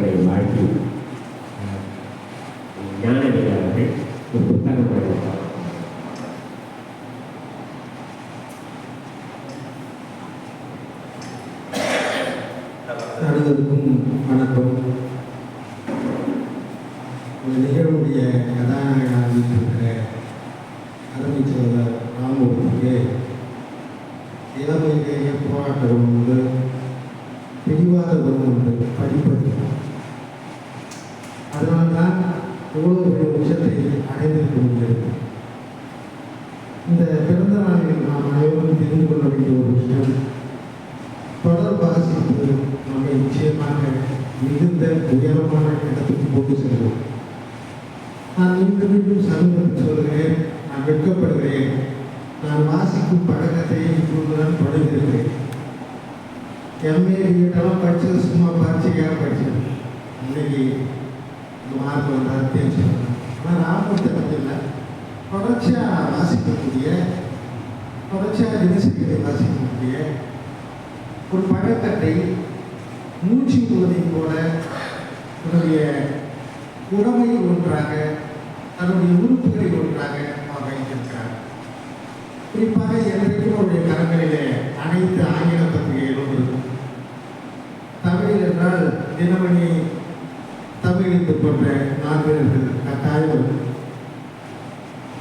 மக்களை வாழ்த்தி ஞானவேல் அவர்கள் ஒரு புத்தகம் வழங்குவார். அனைவருக்கும் வணக்கம். ஒரு நிகழ்வுடைய கதாநாயகனாக இருக்கிற அருமை சோதர் ராமூர்த்திக்கு இளமையிலேயே போராட்டம் உண்டு, பிடிவாத குணம் உண்டு, படிப்பது. அதனால்தான் எவ்வளோ பெரிய உச்சத்தை அடைந்திருக்க முடியாது. இந்த பிறந்த நாளில் நாம் அனைவரும் தெரிந்து கொள்ள வேண்டிய ஒரு விஷயம், தொடர் வாசிப்பு நம்மை நிச்சயமாக மிகுந்த உயரமான இடத்துக்கு கொண்டு செல்வோம். நான் மீண்டும் மீண்டும் சமீபத்தில் சொல்கிறேன், நான் வெட்கப்படுகிறேன். நான் வாசிக்கும் பழக்கத்தை இப்பொழுதுதான் தொடங்குகிறேன். எம்ஏ பிஎட்டெல்லாம் படித்தது சும்மா பரீட்சைக்காக படித்தேன். இன்னைக்கு இந்த மார்க் வந்தால் தேர்ச்சி. ஆனால் ராமூர்த்தி அப்படி இல்லை, தொடர்ச்சியாக வாசிக்கக்கூடிய, தொடர்ச்சியாக தினசரிகளை வாசிக்கக்கூடிய ஒரு பழக்கத்தை மூச்சு விடுவதைப் போல தன்னுடைய உடமையில் ஒன்றாக, தன்னுடைய உறுப்புகளில் ஒன்றாக அவர் வைத்திருக்கிறார். குறிப்பாக என்றைக்கும் அவருடைய கரங்களிலே அனைத்து ஆங்கில பத்திரிகைகளும் இருக்கும். தமிழில் என்றால் தினமணி, தமிழ் போன்ற நாளிதழ்கள் கட்டாயம் இருக்கும்.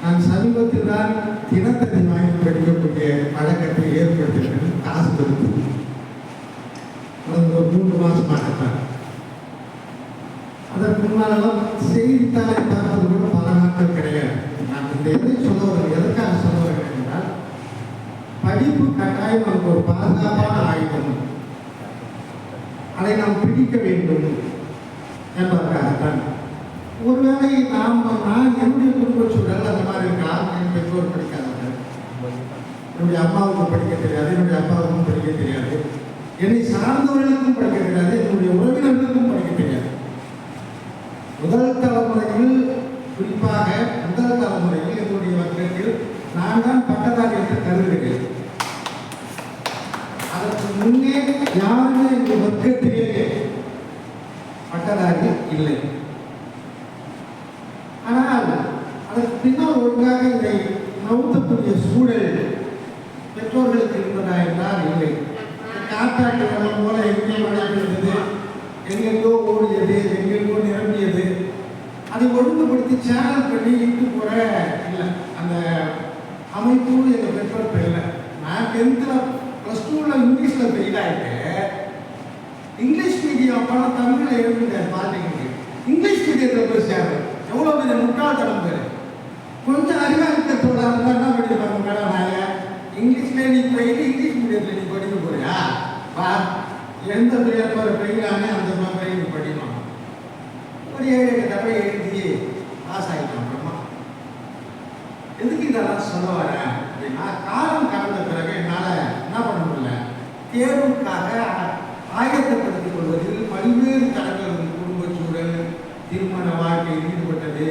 நான் சமீபத்தில் தான் தினத்தந்தி வாங்கி படிக்கக்கூடிய பழக்கத்தை ஏற்படுத்தினேன். காசு கொடுத்து ஒரு 3 மாதமாகத்தான். அதற்கு முன்னாலெல்லாம் செய்தித்தாளை பார்ப்பது கூட பல நாட்கள் கிடையாது. நான் இந்த எதை எதற்காக சொல்ல வேண்டும் என்றால், படிப்பு கட்டாயம் நமக்கு ஒரு பாதுகாப்பான ஆயுதம், அதை நாம் பிடிக்க வேண்டும் என்பதற்காகத்தான். ஒருவேளை நான் என்னுடைய குடும்ப சூழல் அந்த மாதிரி இருக்கலாம். என் பெற்றோர் படிக்காதவர்கள், என்னுடைய அம்மாவுக்கும் படிக்க தெரியாது, என்னுடைய அப்பாவுக்கும் படிக்க தெரியாது, என்னை சார்ந்தவர்களுக்கும் படிக்க தெரியாது, என்னுடைய உறவினர்களுக்கும் படிக்க தெரியாது. முதல் தலைமுறையில், குறிப்பாக முதல் தலைமுறையில் என்னுடைய வர்க்கத்தில் நான் தான் பட்டதாரி என்று கருதுகிறேன். அதற்கு முன்னே யாருமே இந்த வர்க்கத்திலேயே பட்டதாரி இல்லை. ஆனால் அதற்கு பின்னால் ஒழுங்காக இதை நவுத்தக்கூடிய சூழல் பெற்றோர்களுக்கு இருந்ததா என்றால் இல்லை. காற்றாட்டு வெள்ளம் போல எங்கே மழை பெய்தது, எங்கெங்கோ ஓடியது, எங்கெங்கோ நிரம்பியது, அதை ஒழுங்குபடுத்தி சேனல் பண்ணி இட்டு போற இல்லை. அந்த அமைப்பு எங்கள் பெற்றோர் இல்லை. நான் 10th +2 இங்கிலீஷில் ஃபெயில் ஆகிட்டு, இங்கிலீஷ் மீடியம் அப்போ தமிழில் எழுதிட்டேன். பார்த்தீங்க, இங்கிலீஷ் மீடியத்தில் போய் சேர்றேன். எவ்வளோ பெரிய முட்டாள்தனம் பேர். கொஞ்சம் அறிவாளித்தோட இருந்தால் என்ன பண்ணியிருப்பாங்க, மேடம் நாங்கள் இங்கிலீஷ்லேயே நீ போயிட்டு இங்கிலீஷ் மீடியத்தில் நீ படிக்க போறியா, வா எந்த பேர் பெய்யலானே அந்த மாதிரி நீ படிக்கணும். ஒரு 7-8 தடவை எழுதி பாஸ் ஆகிட்டோம். அப்புறமா எதுக்கு இதெல்லாம் சொல்ல வரேன் அப்படின்னா, காலம் கடந்த பிறகு என்னால் என்ன பண்ண முடியல, தேர்வுக்காக ஆயத்தப்படுத்திக் கொள்வதில் பல்வேறு தடங்கள், குடும்ப சூழல், திருமண வாழ்க்கையில் ஈடுபட்டது,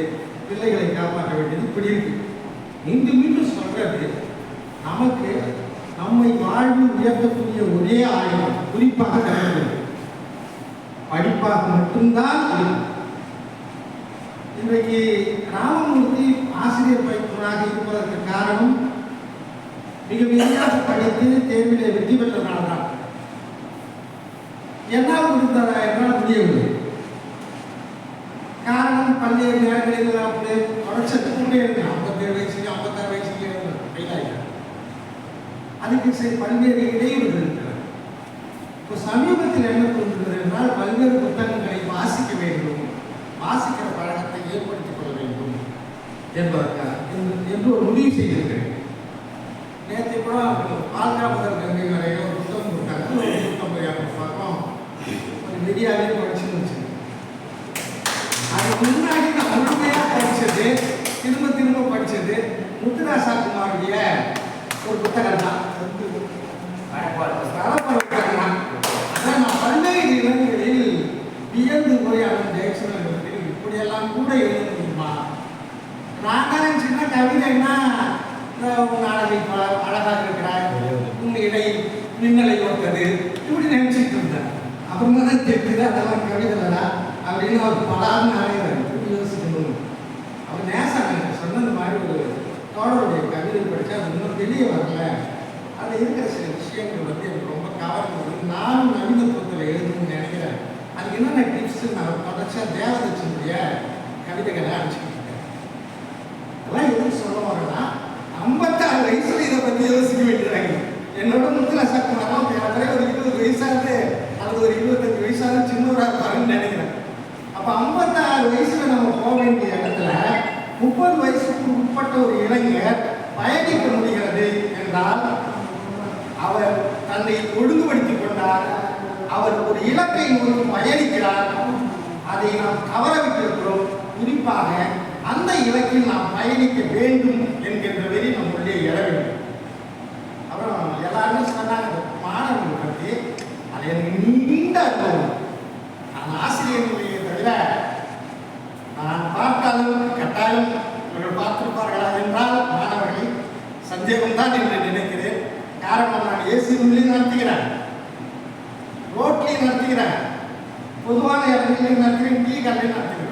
பிள்ளைகளை காப்பாற்ற வேண்டியது, இப்படி இருக்கு. மீண்டும் சொல்றது, நமக்கு நம்மை வாழ்வு உயர்த்தக்கூடிய ஒரே ஆயுதம் குறிப்பாக படிப்பாக மட்டும்தான் இருக்கும். இன்றைக்கு ராமமூர்த்தி ஆசிரியர் பயிற்றுனராக இருப்பதற்கு காரணம், மிக விரிவாக படித்து தேர்விலே வெற்றி பெற்றதால்தான். என்னால் முடிந்ததா என்றால் முடியவில்லை. காரணம், பல்வேறு நேரங்களில் அப்படி தொடர்ச்சிக்கொண்டே இருந்தேன். 57 வயசுக்கு 56 வயசுக்கு கைதாயிட்டேன். அதுக்கு சரி பல்வேறு இடையூறுகள் இருக்கிறது. இப்போ சமீபத்தில் என்ன தோன்றுகிறது என்றால், பல்வேறு புத்தகங்களை வாசிக்க வேண்டும், வாசிக்கிற பழக்கத்தை ஏற்படுத்திக் கொள்ள வேண்டும் என்பதற்காக என்று ஒரு முடிவு செய்திருக்கிறேன். நேற்று கூட ஆல்கா முதல் கங்கை வரைய ஒரு புத்தகம் கொடுத்தாங்க. ஒரு 150 பக்கம் ஒரு மீடியாவே படிச்சு வச்சு, அதுக்கு முன்னாடி நான் முழுமையாக படித்தது, திரும்ப படித்தது முத்துராசா குமாருடைய ஒரு புத்தகம் தான். அதான் நான் பல்வேறு இளைஞர்களில் வியந்து போய் அவன் ஜெயசூரன் இப்படியெல்லாம் கூட எழுத முடியுமா? நான் சின்ன கவிதைன்னா அழகாக இருக்கிறார், உங்கள் இடை மின்னலை ஓட்டது, இப்படி நினைச்சிட்டு இருந்தேன். அப்புறமா தான் தெரியுது அதெல்லாம் கவிதைலாம் அப்படின்னு அவர் பலான்னு அலைகிறார். யோசிக்கணும். அவர் நேசம் எனக்கு சொன்னது மாதிரி ஒரு தோழருடைய கவிதை படித்தா அது இன்னும் வெளியே வரல. அதில் இருக்கிற சில விஷயங்கள் வந்து எனக்கு ரொம்ப கவர்ந்தது. நானும் நவீனத்துவத்தில் எழுதணும்னு நினைக்கிறேன். அதுக்கு என்னென்ன டிப்ஸ் நான் தொடர்ச்சியாக தேவதட்சனுடைய கவிதைகளை அனுப்பிச்சுக்கிட்டு இருக்கேன். அதெல்லாம் எதுக்கு சொல்ல வரேன்னா 56 வயசுல இதை பற்றி யோசிக்க வேண்டியதாங்க. என்னோட முத்துல சக்கரம் ஒரு 20 வயசாவது அல்லது ஒரு 25 வயசாவது சின்னவராக இருப்பாருன்னு நினைக்கிறேன். அப்போ 56 வயசுல நம்ம போக வேண்டிய இடத்துல 30 வயசுக்கு உட்பட்ட ஒரு இளைஞர் பயணிக்க முடிகிறது என்றால் அவர் தன்னை ஒழுங்குபடுத்திக் கொண்டார். அவர் ஒரு இலக்கை நோக்கி பயணிக்கிறார். அதை நாம் தவறவிட்டிருக்கிறோம். குறிப்பாக அந்த இலக்கில் நாம் பயணிக்க வேண்டும் என்கின்ற வெறி நம்முடைய எழ வேண்டும். அப்புறம் எல்லாருமே சொன்னாங்க மாணவர்கள் பற்றி. அது எனக்கு நீண்ட அனுபவம். நான் ஆசிரியர்களுடைய தவிர நான் பார்த்தாலும் கட்டாயம் இவர்கள் பார்த்திருப்பார்களா என்றால் மாணவர்களை சந்தேகம்தான் என்று நினைக்கிறேன். காரணம் நான் ஏசி ரூம்லையும் நடத்துகிறேன், ரோட்லையும் நடத்துகிறேன், பொதுவான இடங்களிலும் நடத்துகிறேன், டீ கடையிலும் நடத்துகிறேன்.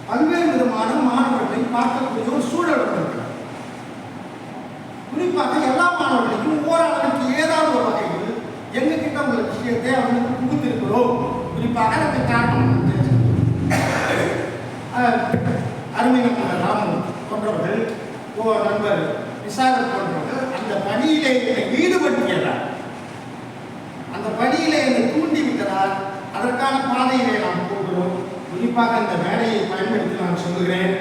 பல்வேறு விதமான மாணவர்களை பார்க்கக்கூடிய ஒரு சூழல் இருக்கிறார். குறிப்பாக எல்லா மாணவர்களுக்கும் ஓரளவுக்கு ஏதாவது ஒரு வகையில் எங்ககிட்ட உள்ள விஷயத்தை அவர்களுக்கு புகுத்திருக்கிறோம். குறிப்பாக அந்த காரணம் அருமை நண்பர் ராமு போன்றவர்கள், நண்பர் விசாரத் போன்றவர்கள் அந்த பணியிலே என்னை ஈடுபடுத்தியதால், அந்த பணியிலே என்னை தூண்டிவிட்டதால் அதற்கான பாதையிலே நாம் போகிறோம். குறிப்பாக அந்த மேடையை பயன்படுத்தி நான் சொல்லுகிறேன்,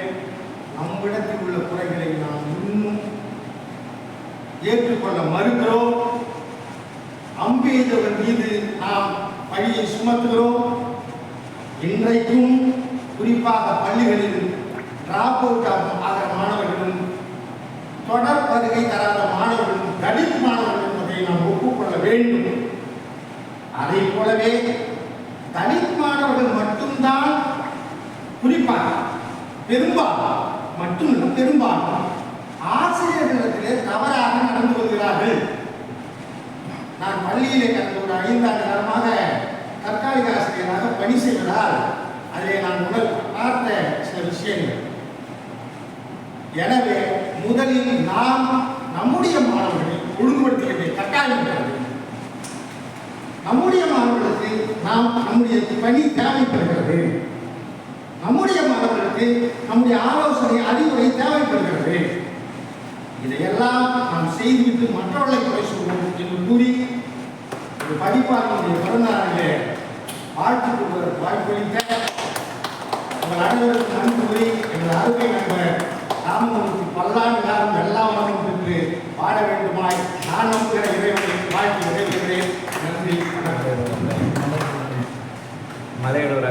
நம்மிடத்தில் உள்ள குறைகளை நாம் இன்னும் ஏற்றுக்கொள்ள மறுக்கிறோம். அம்பேத்கர் மீது நாம் பழியை சுமத்துகிறோம். இன்றைக்கும் குறிப்பாக பள்ளிகளில் டிராப் அவுட் ஆகிற மாணவர்களும் தொடர் வருகை தராத மாணவர்களும் தலித் மாணவர்கள் என்பதை நாம் ஒப்புக்கொள்ள வேண்டும். அதை போலவே தலித் மாணவர்கள் மட்டும்தான் குறிப்பாக பெரும்பாலும் ஆசிரியர்களிடத்திலே தவறாக நடந்து கொள்கிறார்கள். நான் பள்ளியிலே கடந்த ஒரு 5 ஆண்டு காலமாக தற்காலிக ஆசிரியராக பணி செய்வதால் அதிலே நான் பார்த்த சில விஷயங்கள். எனவே முதலில் நாம் நம்முடைய மாணவர்களை ஒழுங்குபடுத்துகின்ற கட்டாயம் இருக்கிறது. நம்முடைய மாணவர்களுக்கு நம்முடைய பணி தேவைப்படுகிறது. நம்முடைய மாணவர்களுக்கு நம்முடைய ஆலோசனை அறிவுரை தேவைப்படுகிறது. இதையெல்லாம் நாம் செய்துவிட்டு மற்றவர்களை குறை சொல்வோம் என்று கூறி ஒரு படிப்பாளருடைய பிறந்தநாளிலே வாழ்த்து கொள்வதற்கு வாய்ப்பளித்த உங்கள் அனைவருக்கும் நன்றி கூறி எங்கள் அருமை நண்பர் ராமமூர்த்தி பல்லாண்டு காலம் எல்லா வளமும் பெற்று வாழ வேண்டுமாய் நான் நம்புகிற இறைவனை வாழ்த்து விடைபெறுகிறேன். நன்றி. மலையோட